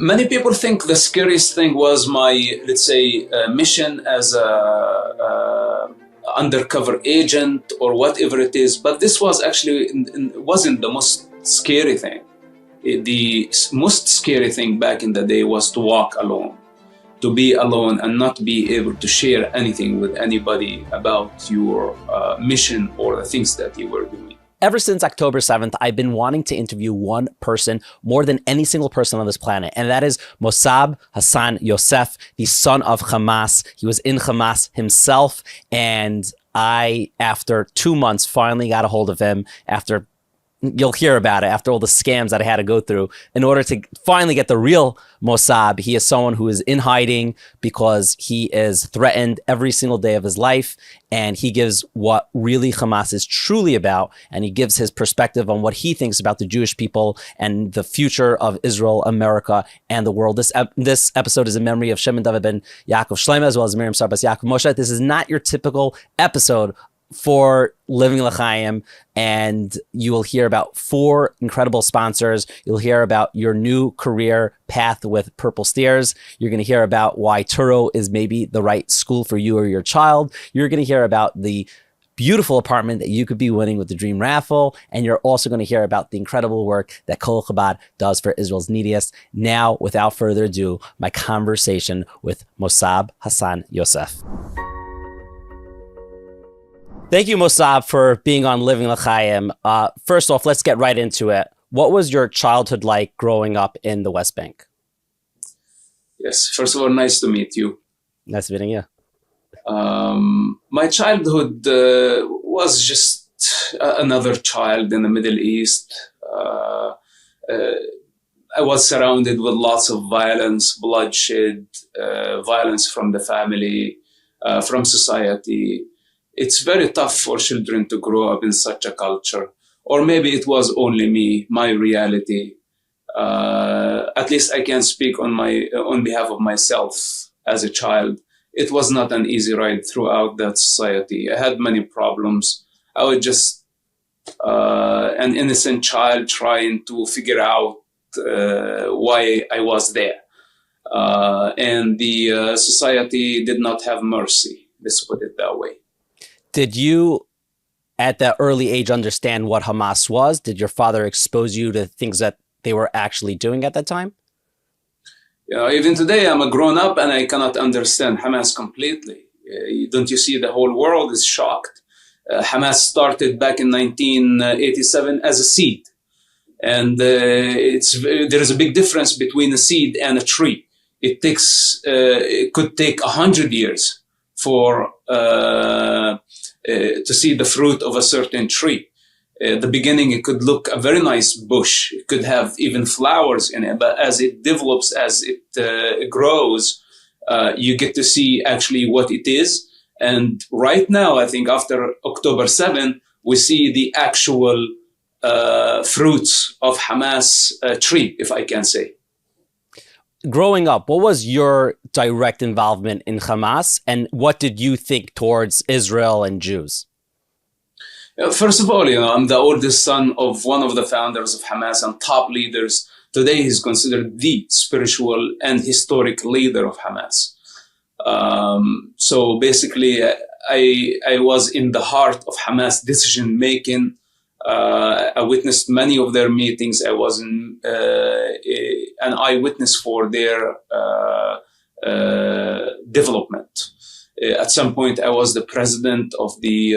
Many people think the scariest thing was my, let's say, mission as a undercover agent or whatever it is. But this was actually wasn't the most scary thing. The most scary thing back in the day was to walk alone, to be alone and not be able to share anything with anybody about your mission or the things that you were doing. Ever since October 7th, I've been wanting to interview one person more than any single person on this planet, and that is Mosab Hassan Yousef, the son of Hamas. He was in Hamas himself, and I, after 2 months, finally got a hold of him after, you'll hear about it, after all the scams that I had to go through in order to finally get the real Mosab. He is someone who is in hiding because he is threatened every single day of his life, and he gives what really Hamas is truly about, and he gives his perspective on what he thinks about the Jewish people and the future of Israel, America, and the world. This episode is in memory of Shimon David ben Yaakov Shlomo, as well as Miriam Sarbas Yaakov Moshe. This is not your typical episode for Living L'Chaim, and you will hear about 4 incredible sponsors. You'll hear about your new career path with Purple Steers. You're going to hear about why Turo is maybe the right school for you or your child. You're going to hear about the beautiful apartment that you could be winning with the Dream Raffle, and you're also going to hear about the incredible work that Kol Chabad does for Israel's neediest. Now, without further ado, my conversation with Mosab Hassan Yousef. Thank you, Mosab, for being on Living L'Chaim. First off, let's get right into it. What was your childhood like growing up in the West Bank? Yes, first of all, nice to meet you. Nice meeting you. My childhood was just another child in the Middle East. I was surrounded with lots of violence, bloodshed, violence from the family, from society. It's very tough for children to grow up in such a culture. Or maybe it was only me, my reality. At least I can speak on behalf of myself as a child. It was not an easy ride throughout that society. I had many problems. I was just an innocent child trying to figure out why I was there. And the society did not have mercy. Let's put it that way. Did you, at that early age, understand what Hamas was? Did your father expose you to things that they were actually doing at that time? Even today, I'm a grown-up and I cannot understand Hamas completely. Don't you see the whole world is shocked? Hamas started back in 1987 as a seed. And there is a big difference between a seed and a tree. It could take 100 years for to see the fruit of a certain tree. At the beginning, it could look a very nice bush. It could have even flowers in it. But as it develops, as it grows, you get to see actually what it is. And right now, I think after October 7, we see the actual fruits of Hamas tree, if I can say. Growing up, what was your direct involvement in Hamas, and what did you think towards Israel and Jews? First of all, I'm the oldest son of one of the founders of Hamas and top leaders. Today, he's considered the spiritual and historic leader of Hamas. So basically, I was in the heart of Hamas decision-making. I witnessed many of their meetings. I was an eyewitness for their development. At some point, I was the president of the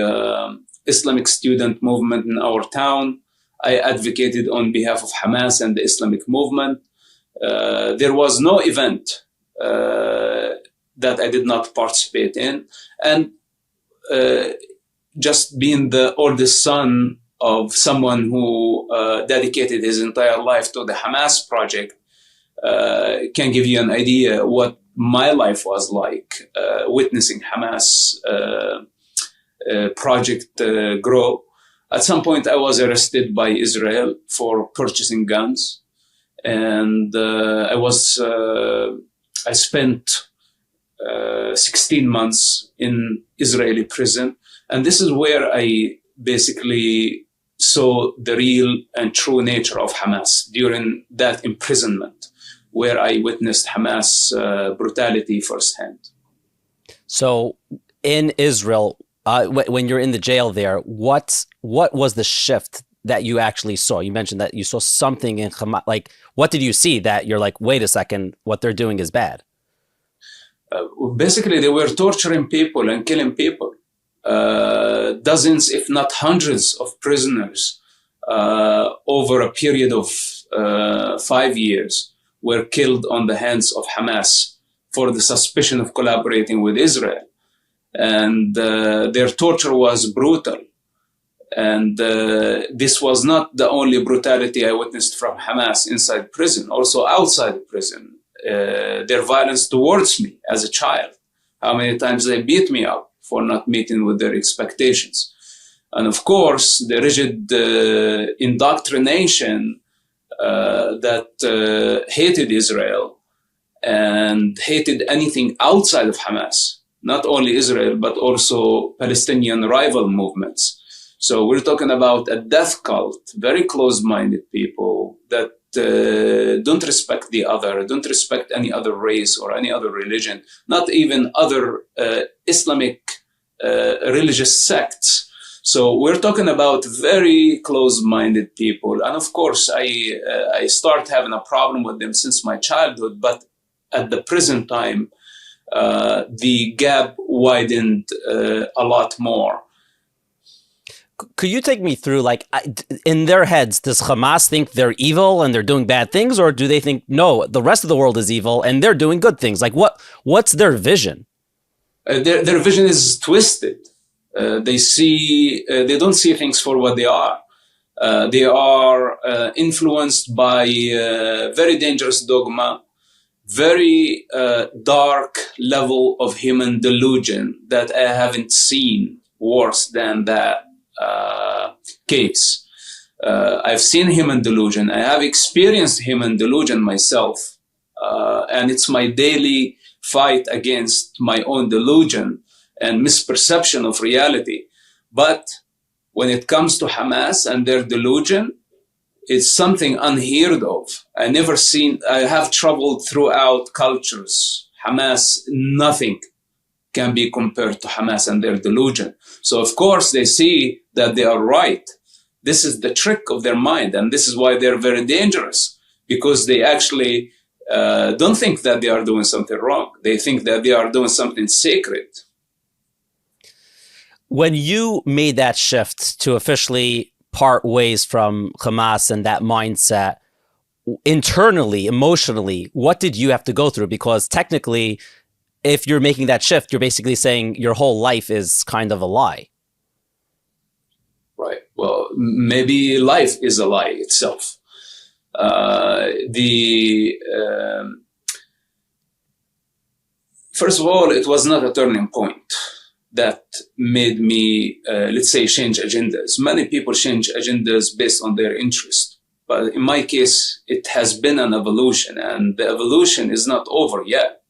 Islamic student movement in our town. I advocated on behalf of Hamas and the Islamic movement. There was no event that I did not participate in. And just being the oldest son of someone who dedicated his entire life to the Hamas project can give you an idea what my life was like, witnessing Hamas project grow. At some point, I was arrested by Israel for purchasing guns, and I spent 16 months in Israeli prison, and this is where I basically saw the real and true nature of Hamas during that imprisonment. where I witnessed Hamas brutality firsthand. So in Israel, when you're in the jail there, what was the shift that you actually saw? You mentioned that you saw something in Hamas. Like, what did you see that you're like, wait a second, what they're doing is bad? Basically, they were torturing people and killing people. Dozens, if not hundreds, of prisoners over a period of 5 years were killed on the hands of Hamas for the suspicion of collaborating with Israel. And their torture was brutal. And this was not the only brutality I witnessed from Hamas inside prison, also outside prison. Their violence towards me as a child, how many times they beat me up for not meeting with their expectations. And of course, the rigid indoctrination that hated Israel and hated anything outside of Hamas, not only Israel, but also Palestinian rival movements. So we're talking about a death cult, very close-minded people that don't respect the other, don't respect any other race or any other religion, not even other Islamic religious sects. So we're talking about very close-minded people. And of course, I start having a problem with them since my childhood, but at the present time, the gap widened a lot more. Could you take me through, like, in their heads, does Hamas think they're evil and they're doing bad things? Or do they think, no, the rest of the world is evil and they're doing good things? Like, what's their vision? Their vision is twisted. They don't see things for what they are. They are influenced by very dangerous dogma, very dark level of human delusion that I haven't seen worse than that case. I've seen human delusion. I have experienced human delusion myself. And it's my daily fight against my own delusion and misperception of reality. But when it comes to Hamas and their delusion, it's something unheard of. I have traveled throughout cultures. Hamas, nothing can be compared to Hamas and their delusion. So of course they see that they are right. This is the trick of their mind, and this is why they're very dangerous, because they actually don't think that they are doing something wrong. They think that they are doing something sacred. When you made that shift to officially part ways from Hamas and that mindset, internally, emotionally, what did you have to go through? Because technically, if you're making that shift, you're basically saying your whole life is kind of a lie. Right. Well, maybe life is a lie itself. First of all, it was not a turning point that made me, let's say, change agendas. Many people change agendas based on their interest. But in my case, it has been an evolution, and the evolution is not over yet.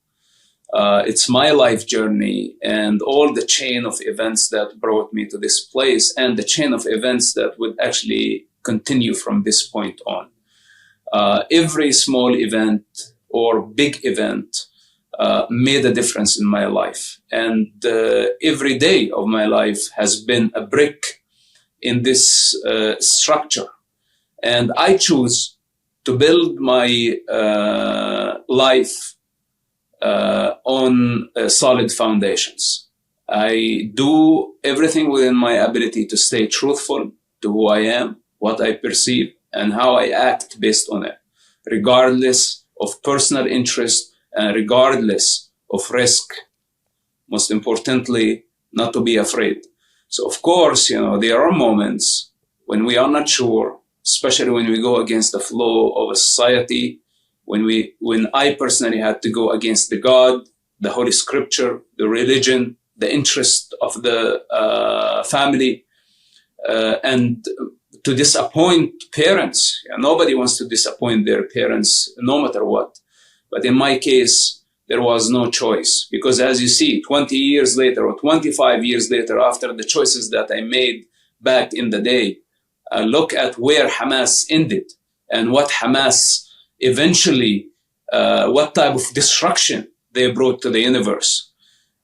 It's my life journey and all the chain of events that brought me to this place, and the chain of events that would actually continue from this point on. Every small event or big event made a difference in my life. And every day of my life has been a brick in this structure. And I choose to build my life on solid foundations. I do everything within my ability to stay truthful to who I am, what I perceive, and how I act based on it, regardless of personal interest and regardless of risk. Most importantly, not to be afraid. So of course, there are moments when we are not sure, especially when we go against the flow of a society, when I personally had to go against the God, the Holy Scripture, the religion, the interest of the family, and to disappoint parents. Nobody wants to disappoint their parents, no matter what. But in my case, there was no choice, because as you see, 20 years later or 25 years later, after the choices that I made back in the day, look at where Hamas ended and what Hamas eventually what type of destruction they brought to the universe.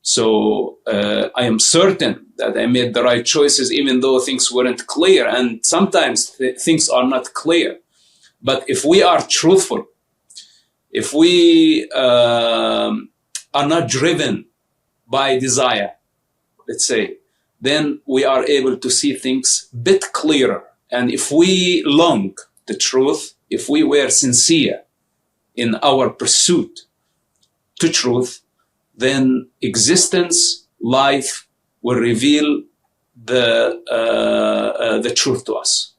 So I am certain that I made the right choices, even though things weren't clear. And sometimes things are not clear. But if we are truthful, if we are not driven by desire, let's say, then we are able to see things a bit clearer. And if we long the truth, if we were sincere in our pursuit to truth, then existence, life will reveal the truth to us.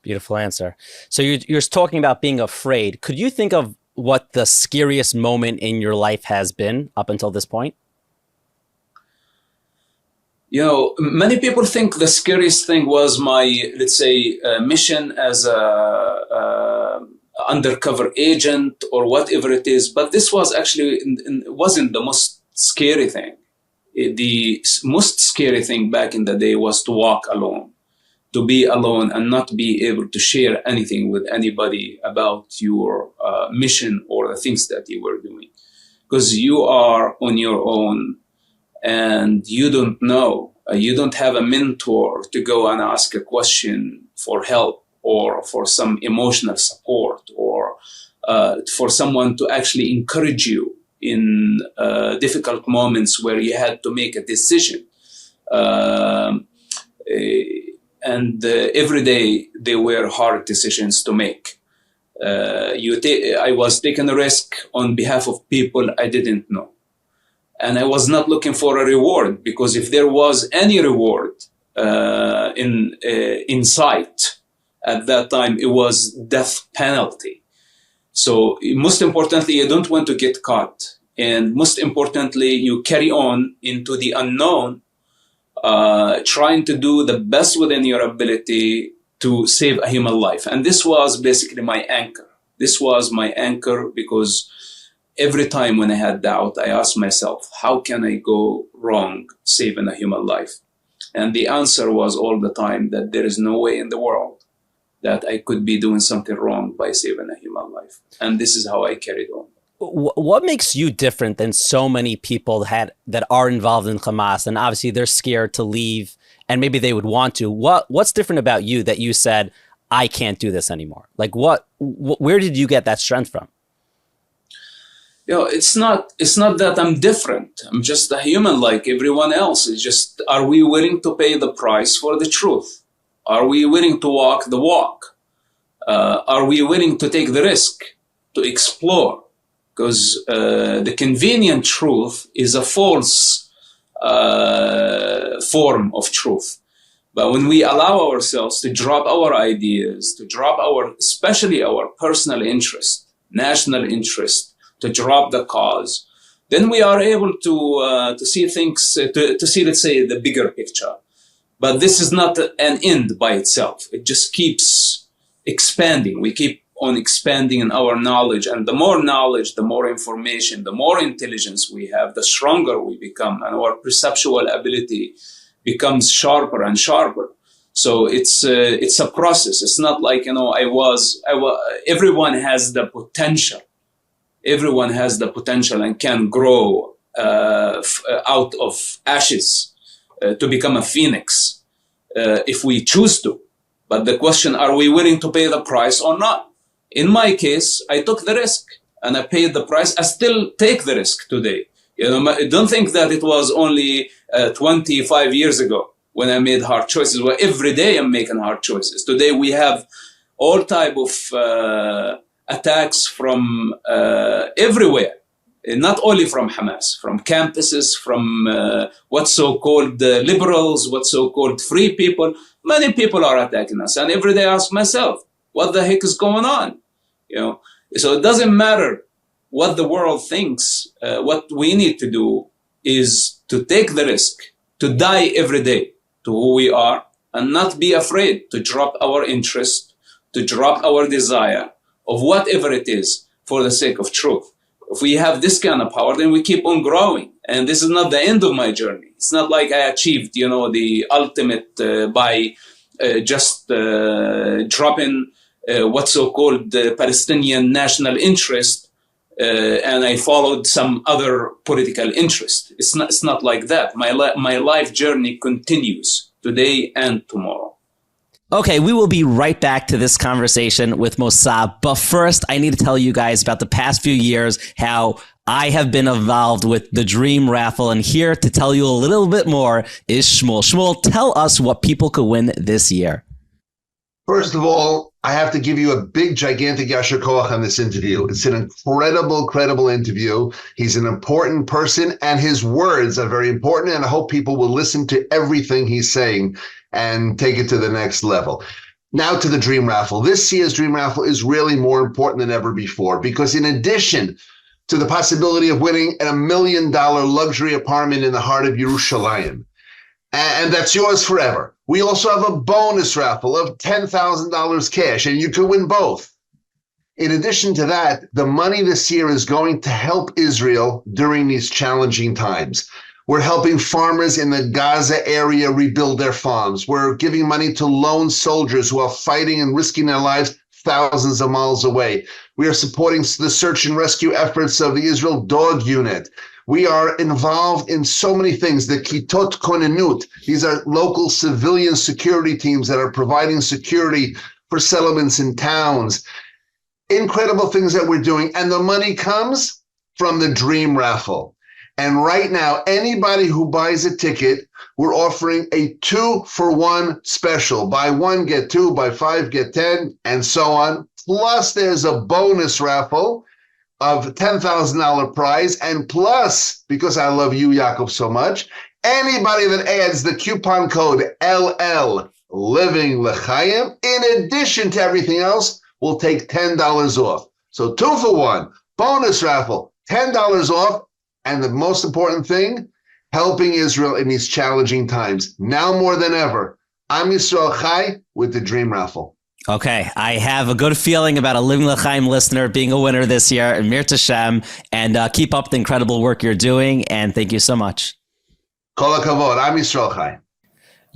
Beautiful answer. So you're talking about being afraid. Could you think of what the scariest moment in your life has been up until this point? You know, many people think the scariest thing was my, let's say, mission as a undercover agent or whatever it is. But this was actually wasn't the most scary thing. The most scary thing back in the day was to walk alone, to be alone and not be able to share anything with anybody about your mission or the things that you were doing, because you are on your own. And you don't know, you don't have a mentor to go and ask a question for help or for some emotional support or for someone to actually encourage you in difficult moments where you had to make a decision. And every day there were hard decisions to make. I was taking a risk on behalf of people I didn't know. And I was not looking for a reward, because if there was any reward in sight at that time, it was death penalty. So most importantly, you don't want to get caught. And most importantly, you carry on into the unknown, trying to do the best within your ability to save a human life. And this was basically my anchor. This was my anchor because every time when I had doubt, I asked myself, how can I go wrong saving a human life? And the answer was all the time that there is no way in the world that I could be doing something wrong by saving a human life. And this is how I carried on. What makes you different than so many people that are involved in Hamas? And obviously they're scared to leave and maybe they would want to. What's different about you that you said, I can't do this anymore? Like where did you get that strength from? You know, it's not that I'm different. I'm just a human like everyone else. It's just, are we willing to pay the price for the truth? Are we willing to walk the walk? Are we willing to take the risk, to explore? Because the convenient truth is a false form of truth. But when we allow ourselves to drop our ideas, to drop especially our personal interest, national interest, to drop the cause, then we are able to see things, to see, let's say, the bigger picture. But this is not an end by itself. It just keeps expanding. We keep on expanding in our knowledge. And the more knowledge, the more information, the more intelligence we have, the stronger we become. And our perceptual ability becomes sharper and sharper. So it's a process. It's not like, everyone has the potential. Everyone has the potential and can grow out of ashes to become a phoenix if we choose to. But the question, are we willing to pay the price or not? In my case, I took the risk and I paid the price. I still take the risk today. Don't think that it was only 25 years ago when I made hard choices. Well, every day I'm making hard choices. Today we have all type of attacks from everywhere, not only from Hamas, from campuses, from what's so-called liberals, what's so-called free people. Many people are attacking us, and every day I ask myself, what the heck is going on? So it doesn't matter what the world thinks. What we need to do is to take the risk, to die every day to who we are, and not be afraid to drop our interest, to drop our desire of whatever it is for the sake of truth. If we have this kind of power, then we keep on growing. And this is not the end of my journey. It's not like I achieved, the ultimate by just dropping what's so-called Palestinian national interest and I followed some other political interest. It's not like that. My life journey continues today and tomorrow. Okay, we will be right back to this conversation with Mosab. But first, I need to tell you guys about the past few years, how I have been involved with the Dream Raffle. And here to tell you a little bit more is Shmuel. Shmuel, tell us what people could win this year. First of all, I have to give you a big, gigantic Yasher Koach on this interview. It's an incredible interview. He's an important person, and his words are very important, and I hope people will listen to everything he's saying and take it to the next level. Now to the Dream Raffle. This year's Dream Raffle is really more important than ever before, because in addition to the possibility of winning a $1 million luxury apartment in the heart of Yerushalayim, and that's yours forever, we also have a bonus raffle of $10,000 cash, and you can win both. In addition to that, the money this year is going to help Israel during these challenging times. We're helping farmers in the Gaza area rebuild their farms. We're giving money to lone soldiers who are fighting and risking their lives thousands of miles away. We are supporting the search and rescue efforts of the Israel Dog Unit. We are involved in so many things. The Kitot Konenut, these are local civilian security teams that are providing security for settlements and towns. Incredible things that we're doing. And the money comes from the Dream Raffle. And right now, anybody who buys a ticket, we're offering a 2-for-1 special. Buy one, get two, buy five, get 10, and so on. Plus, there's a bonus raffle of $10,000 prize. And plus, because I love you, Yaakov, so much, anybody that adds the coupon code LL, Living L'Chaim, in addition to everything else, will take $10 off. So 2-for-1, bonus raffle, $10 off. And the most important thing, helping Israel in these challenging times. Now more than ever, Am Yisrael Chai with the Dream Raffle. Okay, I have a good feeling about a Living L'Chaim listener being a winner this year, Mir Tashem, and keep up the incredible work you're doing, and thank you so much. Kol HaKavod, Am Yisrael Chai.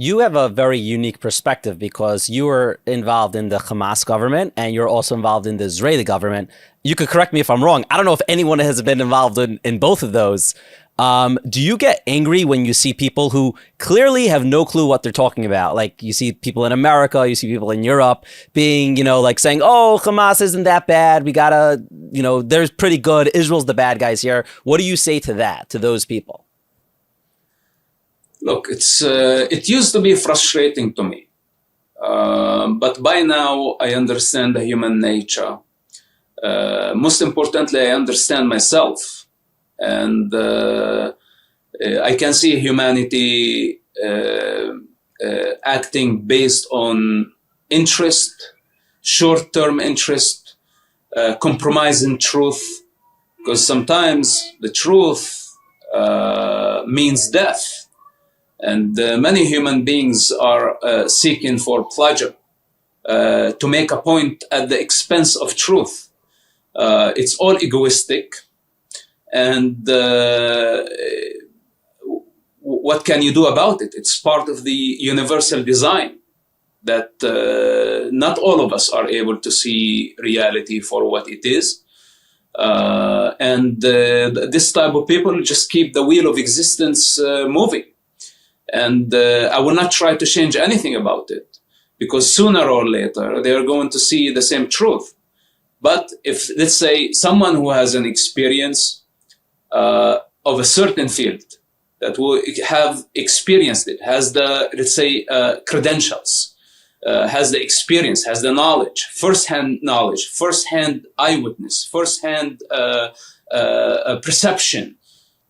You have a very unique perspective because you were involved in the Hamas government and you're also involved in the Israeli government. You could correct me if I'm wrong. I don't know if anyone has been involved in both of those. Do you get angry when you see people who clearly have no clue what they're talking about? Like you see people in America, you see people in Europe being, like saying, oh, Hamas isn't that bad. We gotta, they're pretty good. Israel's the bad guys here. What do you say to that, to those people? Look, it used to be frustrating to me, but by now I understand the human nature. Most importantly, I understand myself, and I can see humanity acting based on interest, short-term interest, compromising truth, because sometimes the truth means death. And many human beings are seeking for pleasure, to make a point at the expense of truth. It's all egoistic. And what can you do about it? It's part of the universal design that not all of us are able to see reality for what it is. And this type of people just keep the wheel of existence moving. And I will not try to change anything about it, because sooner or later they are going to see the same truth. But if, let's say, someone who has an experience of a certain field, that will have experienced it, has the, let's say, credentials, has the experience, has the knowledge, first-hand knowledge, first-hand eyewitness, first-hand perception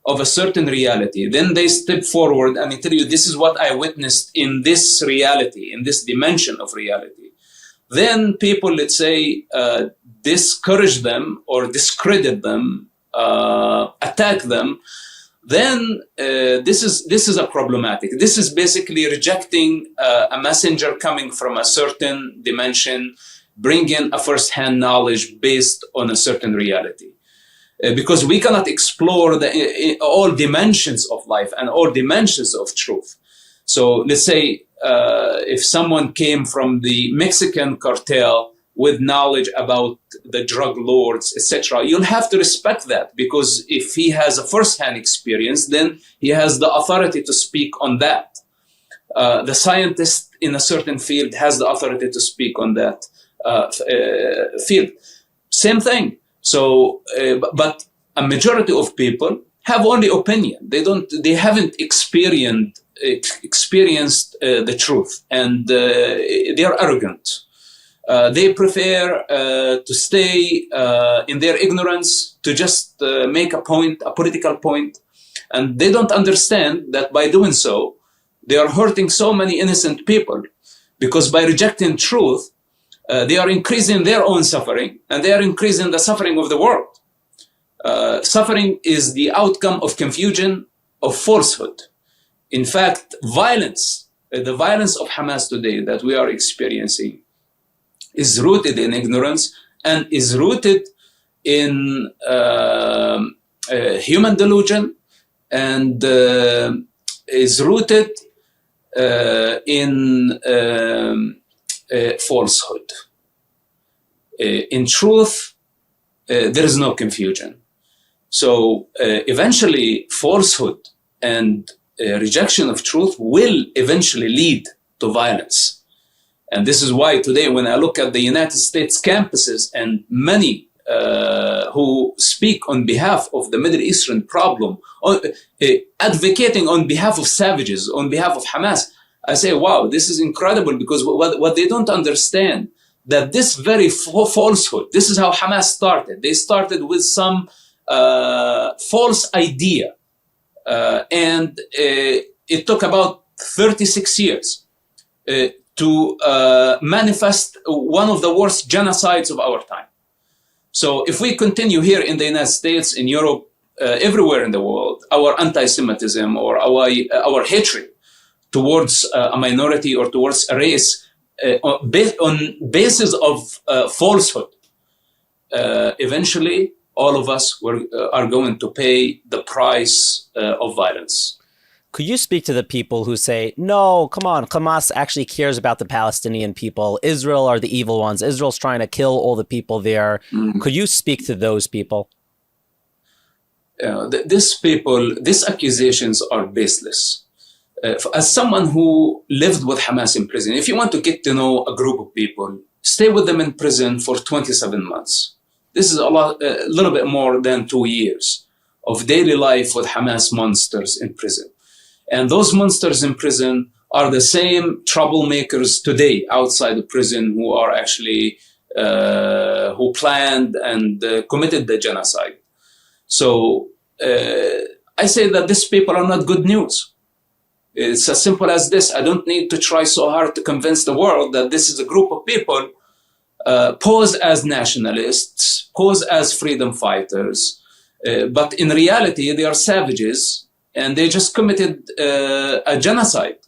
of a certain reality, then they step forward and they tell you, this is what I witnessed in this reality, in this dimension of reality. Then people, let's say, discourage them or discredit them, attack them. Then this is a problematic. This is basically rejecting a messenger coming from a certain dimension, bringing a first-hand knowledge based on a certain reality. Because we cannot explore all dimensions of life and all dimensions of truth. So let's say if someone came from the Mexican cartel with knowledge about the drug lords, etc. You'll have to respect that, because if he has a first-hand experience, then he has the authority to speak on that. The scientist in a certain field has the authority to speak on that field. Same thing. So, but a majority of people have only opinion. They haven't experienced the truth, and they are arrogant. They prefer to stay in their ignorance, to just make a point, a political point, and they don't understand that by doing so, they are hurting so many innocent people, because by rejecting truth, they are increasing their own suffering, and they are increasing the suffering of the world. Suffering is the outcome of confusion, of falsehood. In fact, violence, the violence of Hamas today that we are experiencing, is rooted in ignorance and is rooted in human delusion, and is rooted in falsehood. In truth, there is no confusion. So eventually, falsehood and rejection of truth will eventually lead to violence. And this is why today, when I look at the United States campuses and many who speak on behalf of the Middle Eastern problem, advocating on behalf of savages, on behalf of Hamas, I say, wow, this is incredible, because what they don't understand, that this very falsehood, this is how Hamas started. They started with some false idea, and it took about 36 years to manifest one of the worst genocides of our time. So if we continue here in the United States, in Europe, everywhere in the world, our anti-Semitism or our hatred towards a minority or towards a race based on basis of falsehood, eventually all of us are going to pay the price of violence. Could you speak to the people who say, no, come on, Hamas actually cares about the Palestinian people. Israel are the evil ones. Israel's trying to kill all the people there. Could you speak to those people? These accusations are baseless. As someone who lived with Hamas in prison, if you want to get to know a group of people, stay with them in prison for 27 months. This is a little bit more than 2 years of daily life with Hamas monsters in prison. And those monsters in prison are the same troublemakers today outside the prison who are actually, who planned and committed the genocide. So I say that these people are not good news. It's as simple as this. I don't need to try so hard to convince the world that this is a group of people posed as nationalists, posed as freedom fighters, but in reality, they are savages. And they just committed a genocide.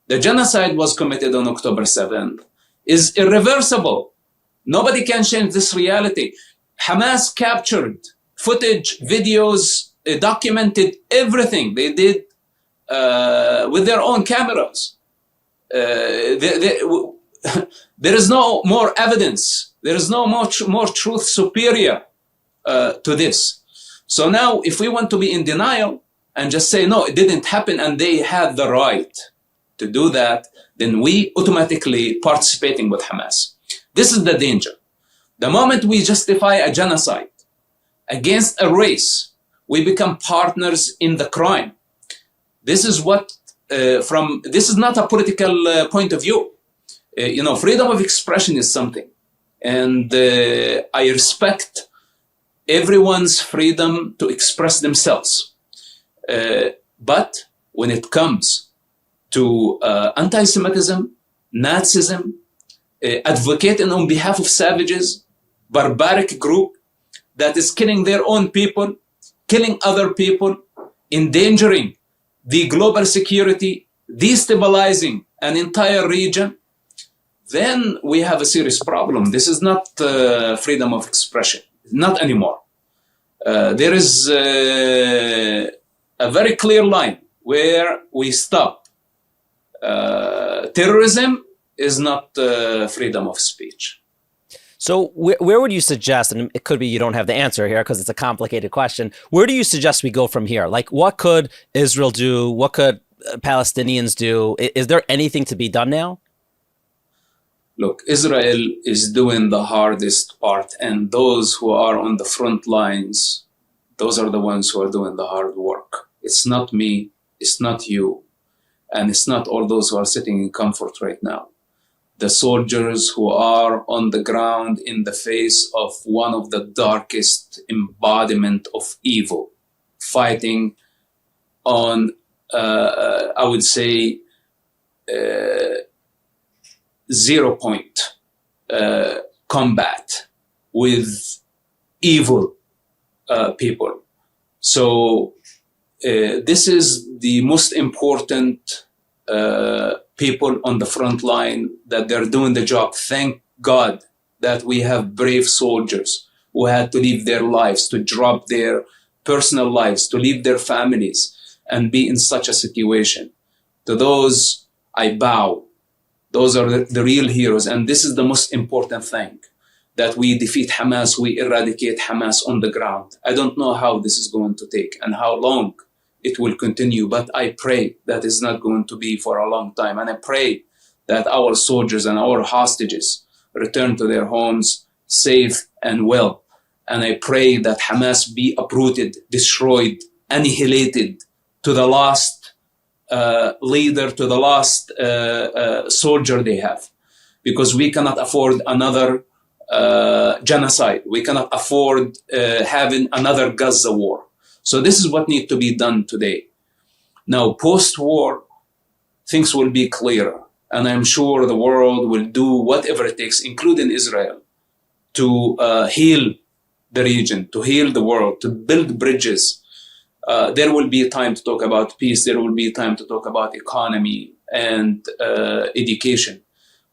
The genocide was committed on October 7th, is irreversible. Nobody can change this reality. Hamas captured footage, videos, documented everything they did with their own cameras. There is no more evidence. There is no more truth superior to this. So now, if we want to be in denial, and just say, no, it didn't happen, and they had the right to do that, then we automatically participating with Hamas. This is the danger. The moment we justify a genocide against a race, we become partners in the crime. This is what, this is not a political point of view. Freedom of expression is something. And I respect everyone's freedom to express themselves. But when it comes to anti-Semitism, Nazism, advocating on behalf of savages, barbaric group that is killing their own people, killing other people, endangering the global security, destabilizing an entire region, then we have a serious problem. This is not freedom of expression, not anymore. There is a very clear line where we stop. Terrorism is not freedom of speech. So where would you suggest, and it could be you don't have the answer here because it's a complicated question, where do you suggest we go from here? Like, what could Israel do? What could Palestinians do? Is there anything to be done now? Look, Israel is doing the hardest part, and those who are on the front lines, those are the ones who are doing the hard work. It's not me, it's not you, and it's not all those who are sitting in comfort right now. The soldiers who are on the ground in the face of one of the darkest embodiment of evil, fighting on, I would say, 0 point combat with evil people. So this is the most important people on the front line, that they're doing the job. Thank God that we have brave soldiers who had to leave their lives, to drop their personal lives, to leave their families and be in such a situation. To those, I bow. Those are the real heroes. And this is the most important thing, that we defeat Hamas, we eradicate Hamas on the ground. I don't know how this is going to take and how long it will continue, but I pray that it's not going to be for a long time. And I pray that our soldiers and our hostages return to their homes safe and well. And I pray that Hamas be uprooted, destroyed, annihilated, to the last leader, to the last soldier they have. Because we cannot afford another genocide. We cannot afford having another Gaza war. So this is what needs to be done today. Now, post-war, things will be clearer. And I'm sure the world will do whatever it takes, including Israel, to heal the region, to heal the world, to build bridges. There will be time to talk about peace. There will be time to talk about economy and education.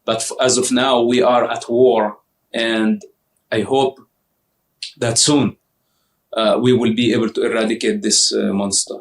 But as of now, we are at war. And I hope that soon we will be able to eradicate this monster.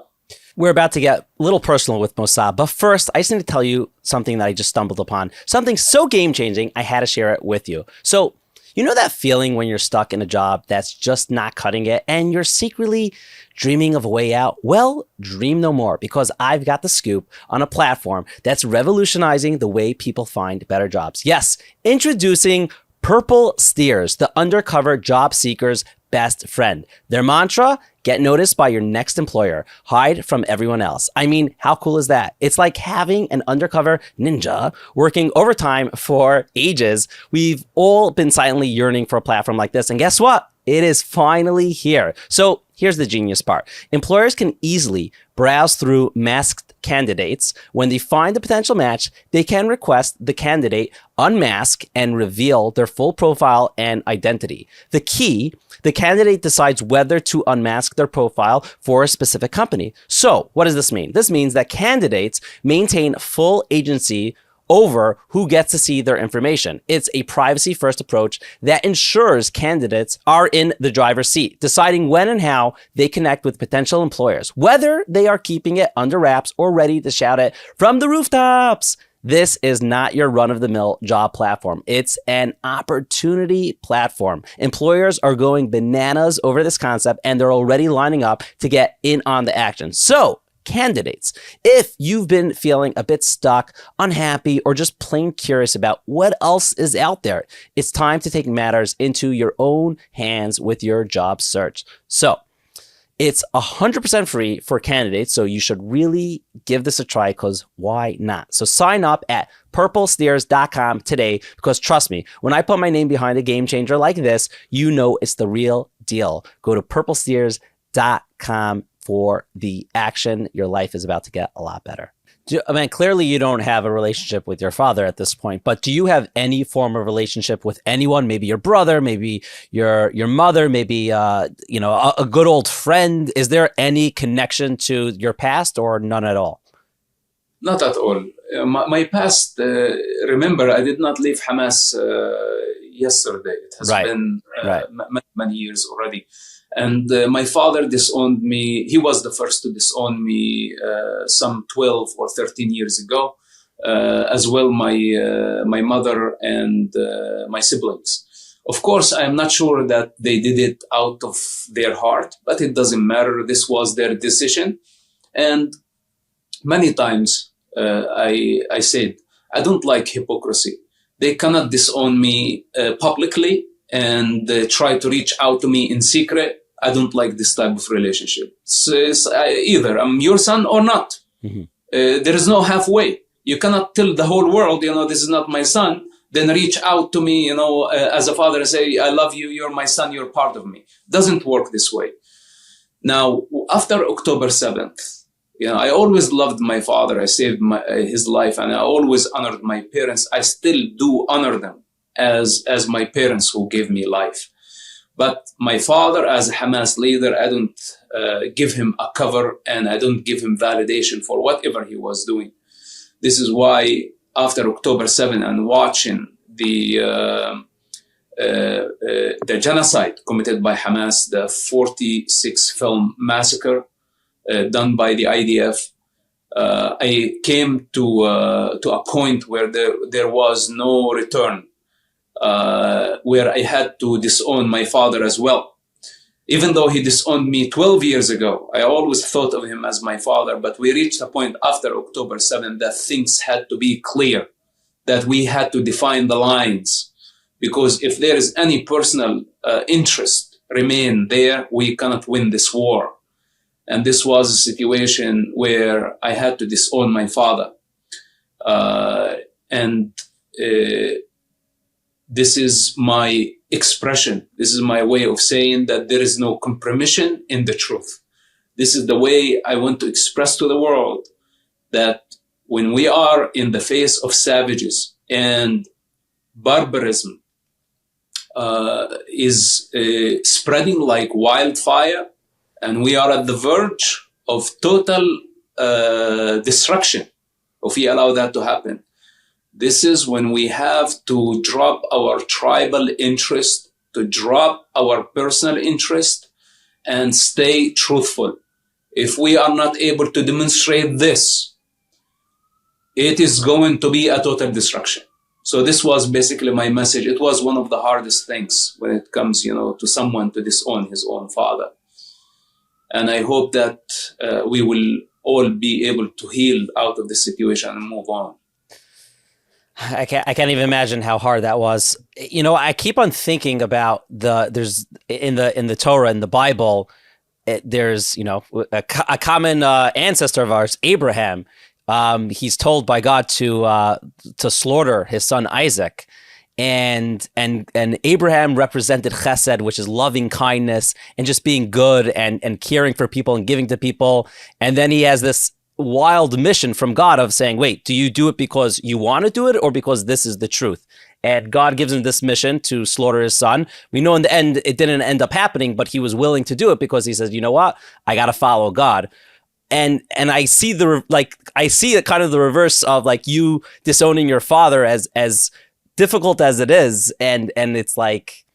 We're about to get a little personal with Mosab, but first, I just need to tell you something that I just stumbled upon. Something so game-changing, I had to share it with you. So, you know that feeling when you're stuck in a job that's just not cutting it and you're secretly dreaming of a way out? Well, dream no more, because I've got the scoop on a platform that's revolutionizing the way people find better jobs. Yes, introducing Purple Steers, the undercover job seeker's best friend. Their mantra: get noticed by your next employer, hide from everyone else. I mean, how cool is that? It's like having an undercover ninja working overtime for ages. We've all been silently yearning for a platform like this. And guess what? It is finally here. So here's the genius part. Employers can easily browse through masked candidates. When they find a potential match, they can request the candidate unmask and reveal their full profile and identity. The key: the candidate decides whether to unmask their profile for a specific company. So what does this mean? This means that candidates maintain full agency over who gets to see their information. It's a privacy-first approach that ensures candidates are in the driver's seat, deciding when and how they connect with potential employers, whether they are keeping it under wraps or ready to shout it from the rooftops. This is not your run-of-the-mill job platform. It's an opportunity platform. Employers are going bananas over this concept, and they're already lining up to get in on the action. So, candidates, if you've been feeling a bit stuck, unhappy, or just plain curious about what else is out there, it's time to take matters into your own hands with your job search. So it's 100% free for candidates, so you should really give this a try, because why not? So sign up at purplesteers.com today, because trust me, when I put my name behind a game changer like this, you know it's the real deal. Go to purplesteers.com for the action. Your life is about to get a lot better. I mean, clearly you don't have a relationship with your father at this point, but do you have any form of relationship with anyone? Maybe your brother, maybe your mother, maybe a good old friend. Is there any connection to your past, or none at all? Not at all. My past, remember, I did not leave Hamas yesterday. It has been many years already. And my father disowned me. He was the first to disown me some 12 or 13 years ago. As well, my mother and my siblings. Of course, I am not sure that they did it out of their heart, but it doesn't matter. This was their decision. And many times I said, I don't like hypocrisy. They cannot disown me publicly and try to reach out to me in secret. I don't like this type of relationship. Either I'm your son or not. Mm-hmm. There is no halfway. You cannot tell the whole world, this is not my son, then reach out to me, as a father and say, I love you, you're my son, you're part of me. Doesn't work this way. Now, after October 7th, I always loved my father. I saved his life, and I always honored my parents. I still do honor them as my parents who gave me life. But my father, as a Hamas leader, I don't give him a cover, and I don't give him validation for whatever he was doing. This is why after October 7 and watching the genocide committed by Hamas, the 46 film massacre done by the IDF, I came to a point where there was no return, where I had to disown my father as well. Even though he disowned me 12 years ago, I always thought of him as my father, but we reached a point after October 7 that things had to be clear, that we had to define the lines, because if there is any personal interest remain there, we cannot win this war. And this was a situation where I had to disown my father. This is my expression. This is my way of saying that there is no compromission in the truth. This is the way I want to express to the world that when we are in the face of savages and barbarism is spreading like wildfire, and we are at the verge of total destruction if we allow that to happen. This is when we have to drop our tribal interest, to drop our personal interest, and stay truthful. If we are not able to demonstrate this, it is going to be a total destruction. So this was basically my message. It was one of the hardest things when it comes, to someone to disown his own father. And I hope that we will all be able to heal out of this situation and move on. I can't even imagine how hard that was. I keep on thinking about there's in the Torah, in the Bible, there's a common ancestor of ours, Abraham. He's told by God to slaughter his son Isaac, and Abraham represented chesed, which is loving kindness and just being good and caring for people and giving to people. And then he has this wild mission from God of saying, wait, do you do it because you want to do it or because this is the truth? And God gives him this mission to slaughter his son. We know in the end, it didn't end up happening, but he was willing to do it because he says, you know what? I got to follow God. And I see it kind of the reverse of like you disowning your father as difficult as it is. And it's like,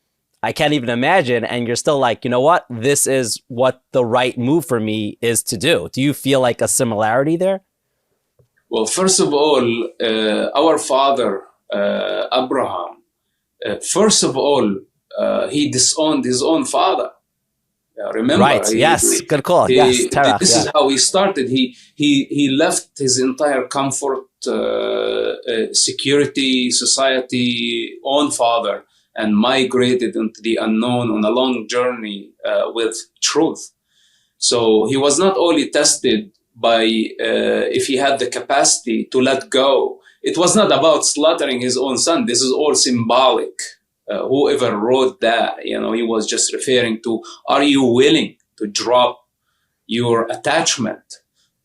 I can't even imagine. And you're still like, you know what? This is what the right move for me is to do. Do you feel like a similarity there? Well, first of all, our father, Abraham, first of all, he disowned his own father. Remember? Right. Yes. Good call. Yes. Terach, this is how he started. He left his entire comfort, security, society, own father, and migrated into the unknown on a long journey with truth. So he was not only tested by if he had the capacity to let go. It was not about slaughtering his own son. This is all symbolic. Whoever wrote that, he was just referring to, are you willing to drop your attachment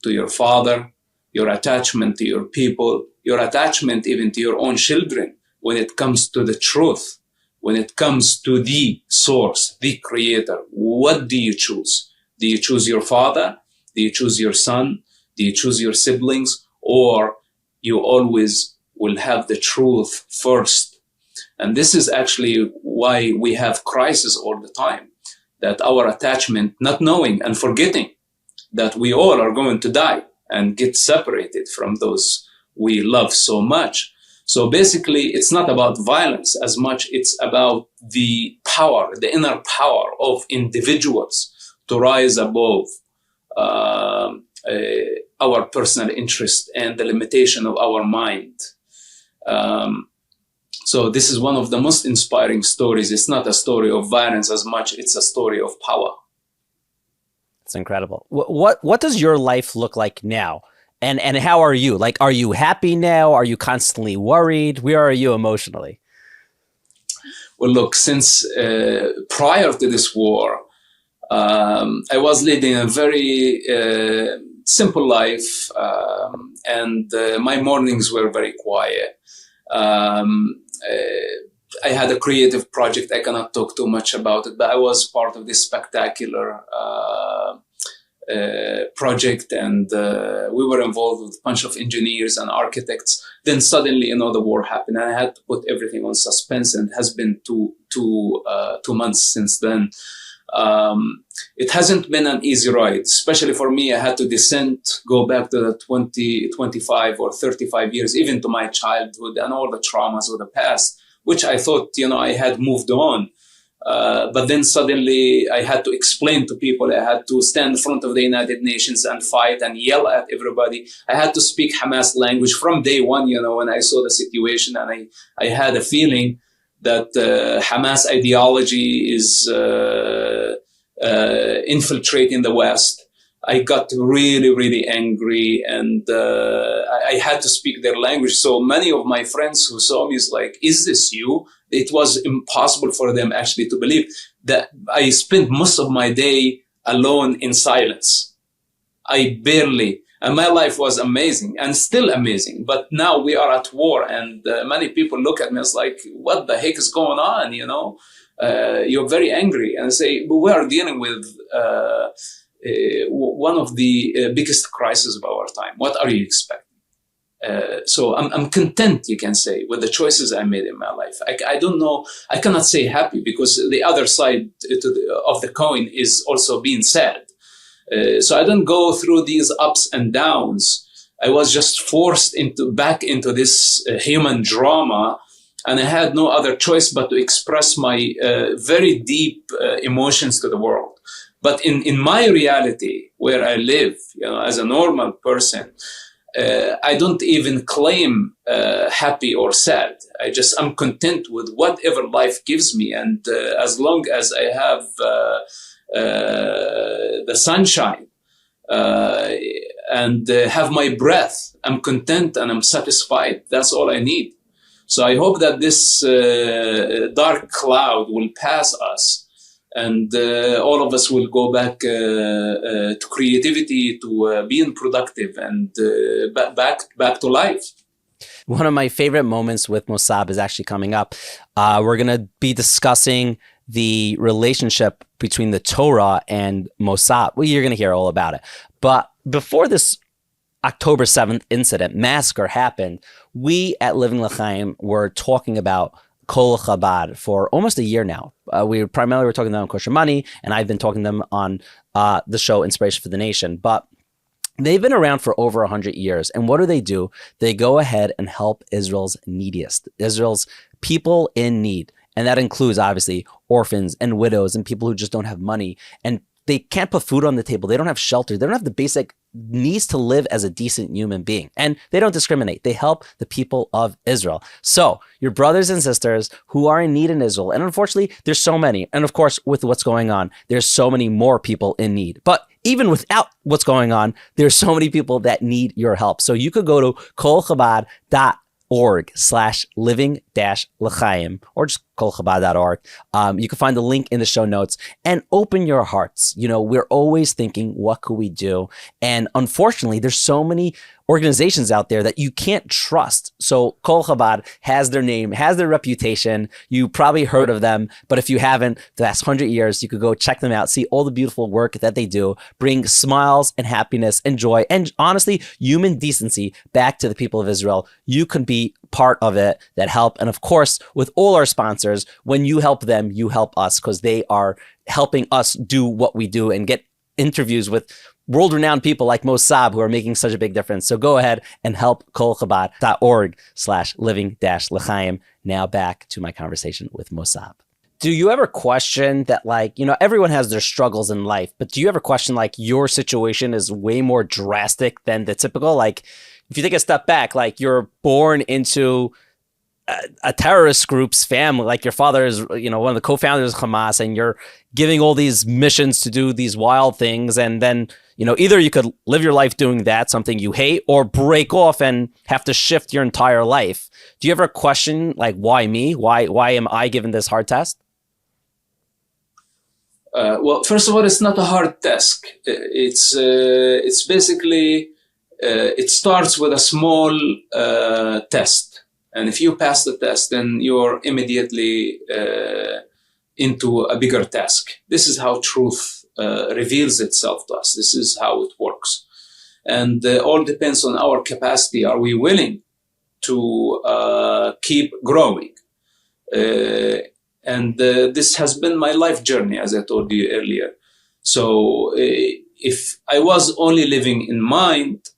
to your father, your attachment to your people, your attachment even to your own children when it comes to the truth? When it comes to the source, the creator, what do you choose? Do you choose your father? Do you choose your son? Do you choose your siblings? Or you always will have the truth first? And this is actually why we have crisis all the time, that our attachment, not knowing and forgetting that we all are going to die and get separated from those we love so much. So basically, it's not about violence as much. It's about the power, the inner power of individuals to rise above our personal interest and the limitation of our mind. So this is one of the most inspiring stories. It's not a story of violence as much. It's a story of power. It's incredible. What does your life look like now? And how are you? Like, are you happy now? Are you constantly worried? Where are you emotionally? Well, look, since prior to this war, I was leading a very simple life, and my mornings were very quiet. I had a creative project. I cannot talk too much about it, but I was part of this spectacular project, and we were involved with a bunch of engineers and architects. Then suddenly, the war happened, and I had to put everything on suspense. And it has been two months since then. It hasn't been an easy ride, especially for me. I had to go back to the 20, 25 or 35 years, even to my childhood and all the traumas of the past, which I thought, I had moved on. But then suddenly I had to explain to people. I had to stand in front of the United Nations and fight and yell at everybody. I had to speak Hamas language from day one, when I saw the situation, and I had a feeling that Hamas ideology is infiltrating the West. I got really, really angry, and I had to speak their language. So many of my friends who saw me is like, "Is this you?" It was impossible for them actually to believe that I spent most of my day alone in silence. And my life was amazing and still amazing. But now we are at war, and many people look at me as like, "What the heck is going on?" You're very angry, and say, "But we are dealing with one of the biggest crises of our time. What are you expecting?" So I'm content, you can say, with the choices I made in my life. I don't know. I cannot say happy, because the other side of the coin is also being sad. So I don't go through these ups and downs. I was just forced back into this human drama, and I had no other choice but to express my very deep emotions to the world. But in my reality, where I live, as a normal person, I don't even claim happy or sad. I'm content with whatever life gives me. And as long as I have the sunshine and have my breath, I'm content and I'm satisfied. That's all I need. So I hope that this dark cloud will pass us, and all of us will go back to creativity, to being productive, and back to life. One of my favorite moments with Mosab is actually coming up. We're going to be discussing the relationship between the Torah and Mosab. Well, you're going to hear all about it. But before this October 7th incident, massacre happened, we at Living L'Chaim were talking about Kol Chabad for almost a year now. We were talking to them on Kosher Money, and I've been talking to them on the show Inspiration for the Nation. But they've been around for over 100 years. And what do? They go ahead and help Israel's neediest, Israel's people in need. And that includes, obviously, orphans and widows and people who just don't have money. And they can't put food on the table. They don't have shelter. They don't have the basic needs to live as a decent human being. And they don't discriminate. They help the people of Israel. So your brothers and sisters who are in need in Israel, and unfortunately, there's so many. And of course, with what's going on, there's so many more people in need. But even without what's going on, there's so many people that need your help. So you could go to kolchabad.org/living-l'chaim, or just kolchabad.org. You can find the link in the show notes, and open your hearts. We're always thinking, what could we do? And unfortunately, there's so many organizations out there that you can't trust. So Kol Chabad has their name, has their reputation. You probably heard of them, but if you haven't, the last 100 years, you could go check them out, see all the beautiful work that they do, bring smiles and happiness and joy and honestly, human decency back to the people of Israel. You can be part of it that help. And of course, with all our sponsors, when you help them, you help us, because they are helping us do what we do and get interviews with world-renowned people like Mosab who are making such a big difference. So go ahead and help kolchabad.org/living-l'chaim. Now back to my conversation with Mosab. Do you ever question that, like, you know, everyone has their struggles in life, but do you ever question, like, your situation is way more drastic than the typical? Like, if you take a step back, like, you're born into a terrorist group's family, like your father is, you know, one of the co-founders of Hamas, and you're giving all these missions to do these wild things. And then, you know, either you could live your life doing that, something you hate, or break off and have to shift your entire life. Do you ever question, like, why me? Why am I given this hard test? Well, first of all, it's not a hard task. It's basically, it starts with a small test. And if you pass the test, then you're immediately into a bigger task. This is how truth reveals itself to us. This is how it works. And all depends on our capacity. Are we willing to keep growing? And this has been my life journey, as I told you earlier. So if I was only living in mind,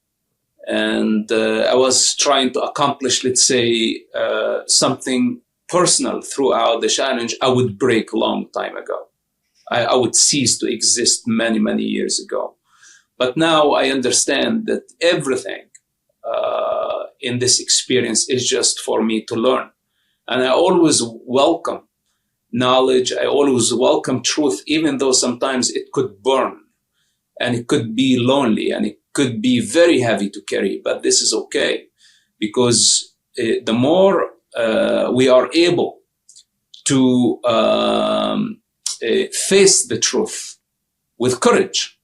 and I was trying to accomplish, let's say, something personal throughout the challenge, I would break a long time ago. I would cease to exist many, many years ago. But now I understand that everything in this experience is just for me to learn. And I always welcome knowledge. I always welcome truth, even though sometimes it could burn and it could be lonely and it could be very heavy to carry, but this is okay, because the more we are able to face the truth with courage,